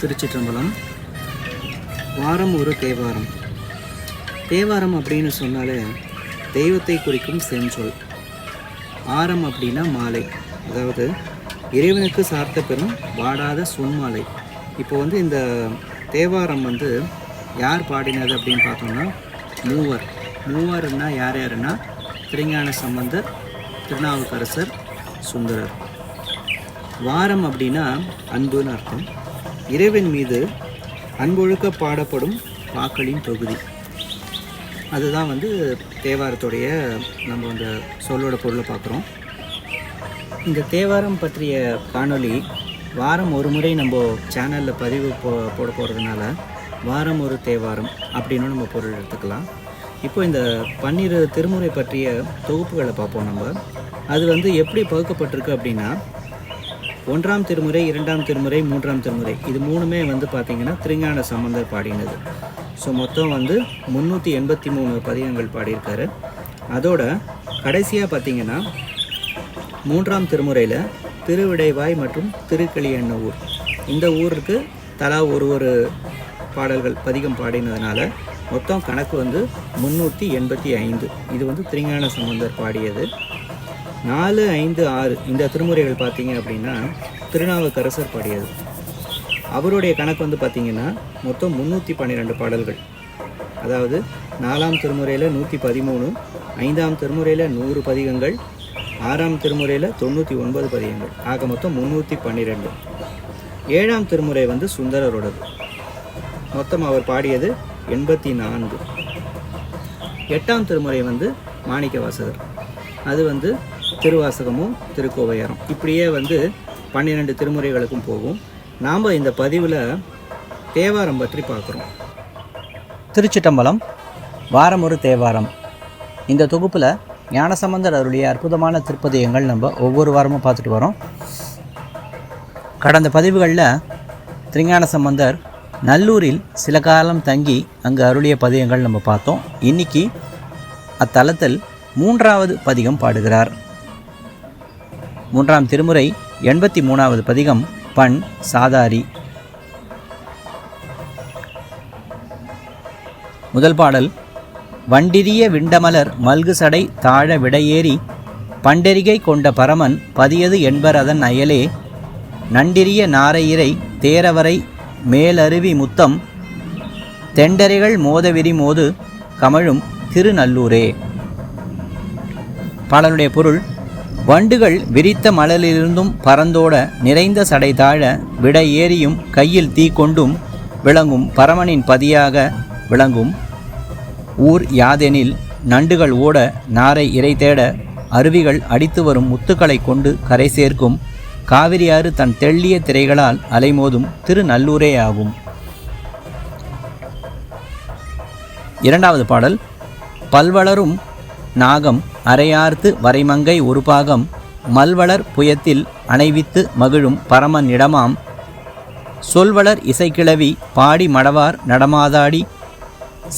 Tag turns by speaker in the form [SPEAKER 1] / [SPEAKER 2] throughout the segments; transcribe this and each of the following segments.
[SPEAKER 1] திருச்சிற்றம்பலம். வாரம் ஒரு தேவாரம். தேவாரம் அப்படின்னு சொன்னாலே தெய்வத்தை குறிக்கும் செஞ்சொல். ஆரம் அப்படின்னா மாலை, அதாவது இறைவனுக்கு சார்த்த பெறும் வாடாத சொன்மாலை. இப்போ இந்த தேவாரம் யார் பாடினது அப்படின்னு பார்த்தோம்னா மூவர்னா யாருன்னா திருஞான சம்பந்தர், திருநாவுக்கரசர், சுந்தரர். வாரம் அப்படின்னா அன்புன்னு அர்த்தம். இறைவன் மீது அன்பொழுக்க பாடப்படும் பாக்களின் தொகுதி. அதுதான் தேவாரத்துடைய நம்ம அந்த சொல்லோட பொருளை பார்க்குறோம். இந்த தேவாரம் பற்றிய காணொளி வாரம் ஒரு முறை நம்ம சேனலில் பதிவு போட போகிறதுனால வாரம் ஒரு தேவாரம் அப்படின்னு நம்ம பொருள் எடுத்துக்கலாம். இப்போ இந்த 12 திருமுறை பற்றிய தொகுப்புகளை பார்ப்போம். நம்ம அது எப்படி பகுக்கப்பட்டிருக்கு அப்படின்னா, 1ஆம் திருமுறை, 2ஆம் திருமுறை, 3ஆம் திருமுறை, இது மூணுமே பார்த்திங்கன்னா திருஞான சம்பந்தர் பாடினது. ஸோ மொத்தம் 383 பதிகங்கள் பாடியிருக்காரு. அதோட கடைசியாக பார்த்திங்கன்னா 3ஆம் திருமுறையில் திருவிடைவாய் மற்றும் திருக்கிளியண்ணூர், இந்த ஊருக்கு தலா ஒரு பாடல்கள் பதிகம் பாடினதுனால மொத்தம் கணக்கு 385. இது திருஞான சம்பந்தர் பாடியது. 4, 5, 6 இந்த திருமுறைகள் பார்த்திங்க அப்படின்னா திருநாவுக்கரசர் பாடியது. அவருடைய கணக்கு பார்த்திங்கன்னா மொத்தம் 312 பாடல்கள். அதாவது 4ஆம் திருமுறையில் 113, 5ஆம் திருமுறையில் 100 பதிகங்கள், 6ஆம் திருமுறையில் 99 பதிகங்கள், ஆக மொத்தம் 312. 7ஆம் திருமுறை சுந்தரரோடது. மொத்தம் அவர் பாடியது 84. 8ஆம் திருமுறை மாணிக்கவாசகர், அது திருவாசகமும் திருக்கோவையாரம். இப்படியே 12 திருமுறைகளுக்கும் போகும். நாம் இந்த பதிவில் தேவாரம் பற்றி பார்க்குறோம். திருச்சிற்றம்பலம். வாரம் ஒரு தேவாரம். இந்த தொகுப்பில் ஞானசம்பந்தர் அருளிய அற்புதமான திருப்பதிகங்கள் நம்ம ஒவ்வொரு வாரமும் பார்த்துட்டு வரோம். கடந்த பதிவுகளில் திருஞான சம்பந்தர் நல்லூரில் சில காலம் தங்கி அங்கு அருளிய பதிகங்கள் நம்ம பார்த்தோம். இன்னைக்கு அத்தலத்தில் 3வது பதிகம் பாடுகிறார். 3ஆம் திருமுறை 83வது பதிகம், பண் சாதாரி. முதல் பாடல். வண்டிரிய விண்டமலர் மல்கு சடை தாழ விடையேறி பண்டெரிகை கொண்ட பரமன் பதியது என்பர் அதன் அயலே நண்டிரிய நாரையிரை தேரவரை மேலருவி முத்தம் தெண்டரைகள் மோதவிரி மோது கமழும் திருநல்லூரே. பாடலுடைய பொருள். வண்டுகள் விரித்த மலரிலிருந்தும் பறந்தோட நிறைந்த சடை தாழ விடை ஏறியும் கையில் தீ கொண்டும் விளங்கும் பரமனின் பதியாக விளங்கும் ஊர் யாதெனில் நண்டுகள் ஓட நாரை இறை தேட அருவிகள் அடித்து வரும் முத்துக்களை கொண்டு கரை சேர்க்கும் காவிரியாறு தன் தெள்ளிய திரைகளால் அலைமோதும் திருநல்லூரே ஆகும். 2வது பாடல். பல்வளரும் நாகம் அரையார்த்து வரைமங்கை ஒரு பாகம் மல்வளர் புயத்தில் அணைவித்து மகிழும் பரமன் இடமாம் சொல்வளர் இசைக்கிழவி பாடி மடவார் நடமாதாடி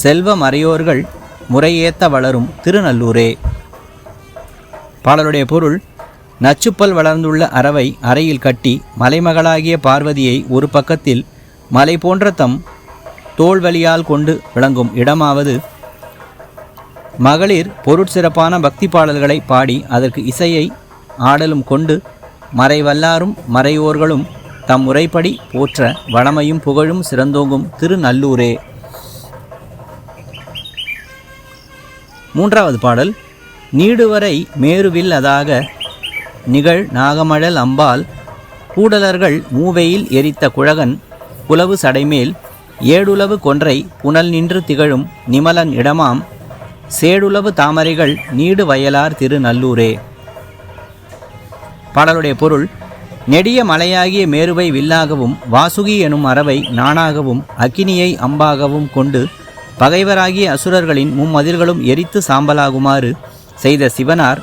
[SPEAKER 1] செல்வ மறையோர்கள் முறையேத்த வளரும் திருநல்லூரே. பாடலுடைய பொருள். நச்சுப்பல் வளர்ந்துள்ள அரவை அறையில் கட்டி மலைமகளாகிய பார்வதியை ஒரு பக்கத்தில் மலை போன்ற தம் தோள்வலியால் கொண்டு விளங்கும் இடமாவது மகளிர் பொருட்சிறப்பான பக்தி பாடல்களை பாடி அதற்கு இசையை ஆடலும் கொண்டு மறைவல்லாரும் மறையோர்களும் தம் முறைப்படி போற்ற வளமையும் புகழும் சிறந்தோங்கும் திருநல்லூரே. 3வது பாடல். நீடுவரை மேருவில் அதாக நிகழ் நாகமழல் அம்பாள் கூடலர்கள் மூவையில் எரித்த குழகன் புலவு சடைமேல் ஏடுலவு கொன்றை புனல் நின்று திகழும் நிமலன் இடமாம் சேடுலவு தாமரைகள் நீடு வயலார் திருநல்லூரே. பாடலுடைய பொருள். நெடிய மலையாகிய மேருவை வில்லாகவும் வாசுகி எனும் அரவை நானாகவும் அக்கினியை அம்பாகவும் கொண்டு பகைவராகிய அசுரர்களின் மும்மதில்களும் எரித்து சாம்பலாகுமாறு செய்த சிவனார்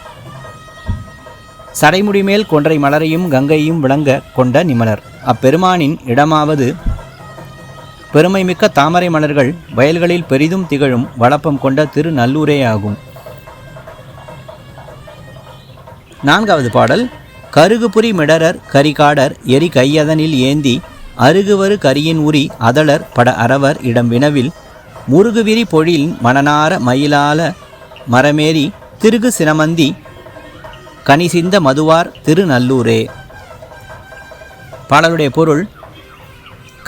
[SPEAKER 1] சடைமுடிமேல் கொன்றை மலரையும் கங்கையும் விளங்க கொண்ட நிமலர். அப்பெருமானின் இடமாவது பெருமைமிக்க தாமரை மலர்கள் வயல்களில் பெரிதும் திகழும் வளப்பம் கொண்ட திருநல்லூரே ஆகும். 4வது பாடல். கருகுபுரி மிடரர் கரிகாடர் எரி கையதனில் ஏந்தி அருகுவரு கரியின் உரி அதளர் பட அரவர் இடம் வினவில் முருகுவிரி பொழில் மணனார மயிலால மரமேறி திருகு சினமந்தி கனிசிந்த மதுவார் திருநல்லூரே. பாடலுடைய பொருள்: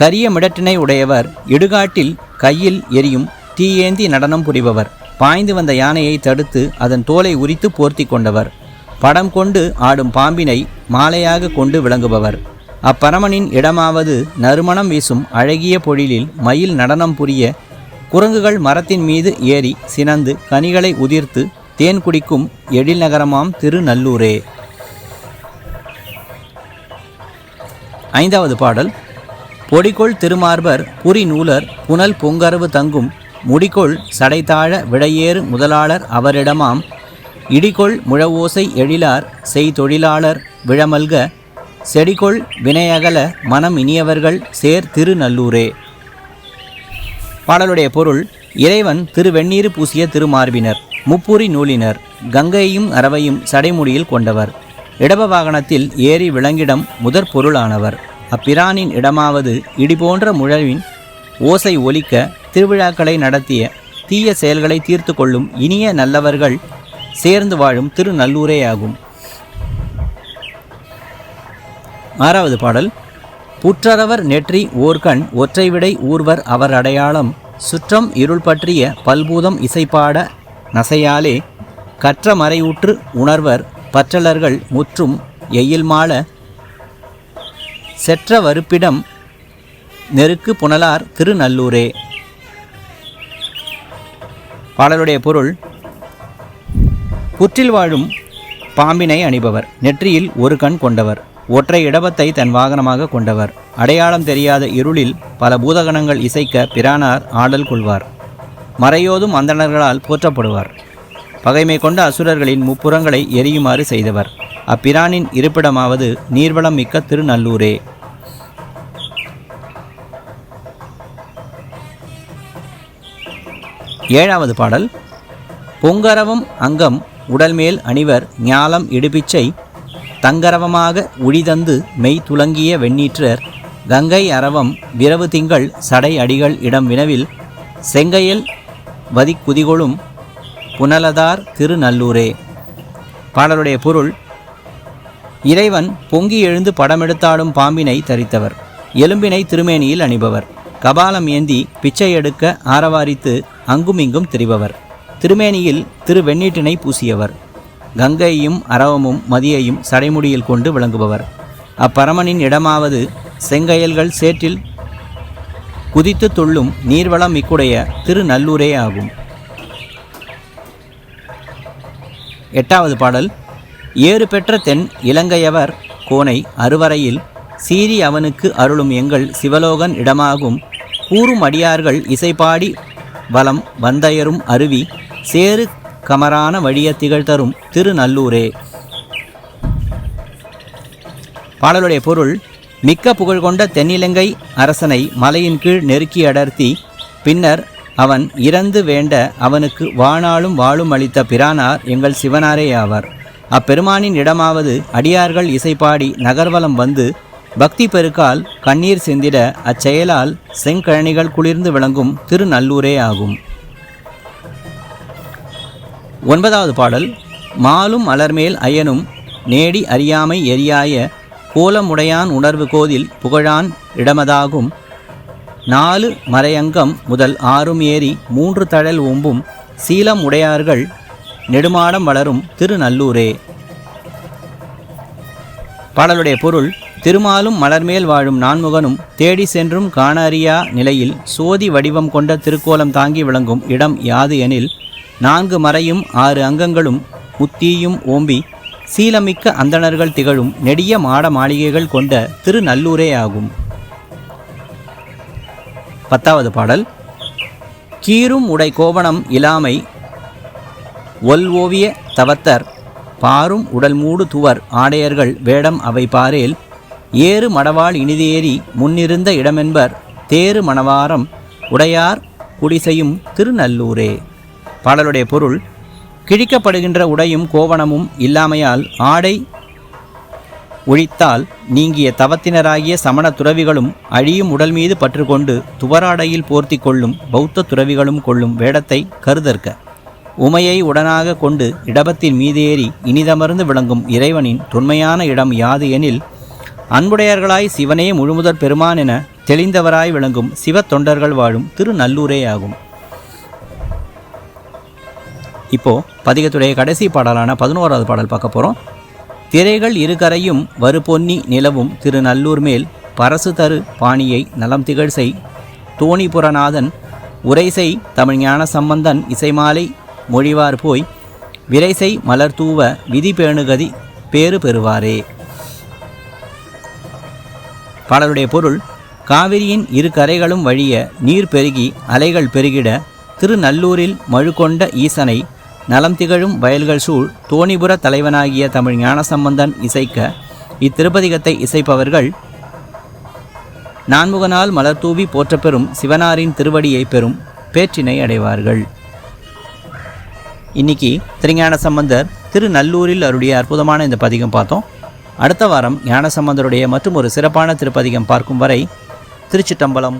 [SPEAKER 1] கரிய மிடற்றினை உடையவர், இடுகாட்டில் கையில் எரியும் தீயேந்தி நடனம் புரிபவர், பாய்ந்து வந்த யானையை தடுத்து அதன் தோலை உரித்து போர்த்தி கொண்டவர், படம் கொண்டு ஆடும் பாம்பினை மாலையாக கொண்டு விளங்குபவர், அப்பரமனின் இடமாவது நறுமணம் வீசும் அழகிய பொழிலில் மயில் நடனம் புரிய குரங்குகள் மரத்தின் மீது ஏறி சினந்து கனிகளை உதிர்த்து தேன் குடிக்கும் எழில் நகரமாம் திருநல்லூரே. 5வது பாடல்: பொடிகொள் திருமார்பர் புரி நூலர் புனல் பொங்கரவு தங்கும் முடிகொள் சடைத்தாழ விடையேறு முதலாளர் அவரிடமாம் இடிகொள் முழவோசை எழிலார் செய் தொழிலாளர் விழமல்க செடிகொள் வினையகல மனம் இனியவர்கள் சேர் திருநல்லூரே. பாடலுடைய பொருள்: இறைவன் திருவெண்ணீர் பூசிய திருமார்பினர், முப்புரி நூலினர், கங்கையும் அரவையும் சடைமுடியில் கொண்டவர், இடப வாகனத்தில் ஏறி விளங்கிடம் முதற் பொருளானவர், அப்பிரானின் இடமாவது இடிபோன்ற முழவின் ஓசை ஒலிக்க திருவிழாக்களை நடத்திய தீய செயல்களை தீர்த்து கொள்ளும் இனிய நல்லவர்கள் சேர்ந்து வாழும் திருநல்லூரேயாகும். 6வது பாடல்: புற்றரவர் நெற்றி ஓர்கண் ஒற்றை விடை ஊர்வர் அவர் அடையாளம் சுற்றம் இருள் பற்றிய பல்பூதம் இசைப்பாட நசையாலே கற்ற மறைவுற்று உணர்வர் பற்றலர்கள் முற்றும் எயில் மாள செற்ற வறுப்பிடம் நெருக்கு புனலார் திருநல்லூரே. பாடலுடைய பொருள்: புற்றில் வாழும் பாம்பினை அணிபவர், நெற்றியில் ஒரு கண் கொண்டவர், ஒற்றை இடபத்தை தன் வாகனமாக கொண்டவர், அடையாளம் தெரியாத இருளில் பல பூதகணங்கள் இசைக்க பிரானார் ஆடல் கொள்வார், மறையோதும் அந்தணர்களால் போற்றப்படுவார், பகைமை கொண்ட அசுரர்களின் முப்புறங்களை எரியுமாறு செய்தவர், அப்பிரானின் இருப்பிடமாவது நீர்வளம் மிக்க திருநல்லூரே. 7வது பாடல்: பொங்கரவம் அங்கம் உடல்மேல் அணிவர் ஞாலம் இடுபிச்சை தங்கரவமாக உழிதந்து மெய் துலங்கிய வெண்ணீற்றர் கங்கை அரவம் விரவு திங்கள் சடை அடிகள் இடம் வினவில் செங்கையல் வதிக்குதிகொளும் புனலதார் திருநல்லூரே. பாடலுடைய பொருள்: இறைவன் பொங்கி எழுந்து படமெடுத்தாடும் பாம்பினை தரித்தவர், எலும்பினை திருமேனியில் அணிபவர், கபாலம் ஏந்தி பிச்சை எடுக்க ஆரவாரித்து அங்குமிங்கும் திரிபவர், திருமேனியில் திருவெண்ணீட்டினை பூசியவர், கங்கையும் அரவமும் மதியையும் சடைமுடியில் கொண்டு விளங்குபவர், அப்பரமனின் இடமாவது செங்கயல்கள் சேற்றில் குதித்து துள்ளும் நீர்வளம் மிக்குடைய திருநல்லூரே ஆகும். 8வது பாடல்: ஏறு பெற்ற தென் இலங்கையவர் கோனை அருவரையில் சீறி அவனுக்கு அருளும் எங்கள் சிவலோகன் இடமாகும் கூறும் அடியார்கள் இசைப்பாடி வலம் வந்தயரும் அருவி சேறு கமரான வழிய திகழ்தரும் திருநல்லூரே. பாடலுடைய பொருள்: மிக்க புகழ் கொண்ட தென்னிலங்கை அரசனை மலையின் கீழ் நெருக்கி அடர்த்தி பின்னர் அவன் இறந்து வேண்ட அவனுக்கு வாணாளும் வாழும் அளித்த பிரானார் எங்கள் சிவனாரே ஆவார், அப்பெருமானின் இடமாவது அடியார்கள் இசைப்பாடி நகர்வலம் வந்து பக்தி பெருக்கால் கண்ணீர் சிந்திட அச்செயலால் செங்கழனிகள் குளிர்ந்து விளங்கும் திருநல்லூரே ஆகும். 9வது பாடல்: மாலும் மலர்மேல் அயனும் நேடி அறியாமை எரியாய கோலமுடையான் உணர்வு கோதில் புகழான் இடமதாகும் 4 மறையங்கம் முதல் 6 ஏறி 3 தழல் ஓம்பும் சீலம் உடையார்கள் நெடுமாடம் வளரும் திருநல்லூரே. பாடலுடைய பொருள்: திருமாலும் மலர்மேல் வாழும் நான்முகனும் தேடி சென்றும் காண அறியா நிலையில் சோதி வடிவம் கொண்ட திருக்கோலம் தாங்கி விளங்கும் இடம் யாது எனில் 4 மறையும் 6 அங்கங்களும் முத்தீயும் ஓம்பி சீலமிக்க அந்தணர்கள் திகழும் நெடிய மாட மாளிகைகள் கொண்ட திருநல்லூரே ஆகும். 10வது பாடல்: கீரும் உடை கோவணம் இலாமை ஒல் ஓவிய தவத்தர் பாரும் உடல் மூடு துவர் ஆடையர்கள் வேடம் அவை பாரேல் ஏறு மடவாள் இனிதேறி முன்னிருந்த இடமென்பர் தேறு மணவாரம் உடையார் குடிசையும் திருநல்லூரே. பாடலுடைய பொருள்: கிழிக்கப்படுகின்ற உடையும் கோவணமும் இல்லாமையால் ஆடை ஒழித்தால் நீங்கிய தவத்தினராகிய சமண துறவிகளும் அழியும் உடல் மீது பற்று கொண்டு துவராடையில் போர்த்தி கொள்ளும் பௌத்த துறவிகளும் கொள்ளும் வேடத்தை கருதற்க. உமையை உடனாக கொண்டு இடபத்தின் மீதேறி இனிதமர்ந்து விளங்கும் இறைவனின் தொன்மையான இடம் யாது எனில் அன்புடையர்களாய் சிவனே முழுமுதற் பெருமான் என தெளிந்தவராய் விளங்கும் சிவ தொண்டர்கள் வாழும் திருநல்லூரே ஆகும். இப்போ பதிகத்துடைய கடைசி பாடலான 11வது பாடல் பார்க்க போகிறோம். திரைகள் இருகரையும் வருபொன்னி நிலவும் திருநல்லூர் மேல் பரசு தரு பாணியை நலம் திகழ்சை தோணிபுரநாதன் உரைசை தமிழ் ஞான சம்பந்தன் இசைமாலை மொழிவார் போய் விரைசை மலர் தூவ விதி பேணுகதி பேறு பெறுவாரே. பாடலுடைய பொருள்: காவிரியின் இரு கரைகளும் வழிய நீர் பெருகி அலைகள் பெருகிட திருநல்லூரில் மழுகொண்ட ஈசனை நலம் திகழும் வயல்கள் சூழ் தோணிபுர தலைவனாகிய தமிழ் ஞானசம்பந்தன் இசைக்க இத்திருப்பதிகத்தை இசைப்பவர்கள் நான்முகனால் மலர்தூவி போற்றப்பெறும் சிவனாரின் திருவடியை பெறும் பேற்றினை அடைவார்கள். இன்னைக்கு திருஞானசம்பந்தர் திருநல்லூரில் அருடைய அற்புதமான இந்த பதிகம் பார்த்தோம். அடுத்த வாரம் ஞானசம்பந்தருடைய மற்றும் ஒரு சிறப்பான திருப்பதிகம் பார்க்கும் வரை திருச்சிற்றம்பலம்.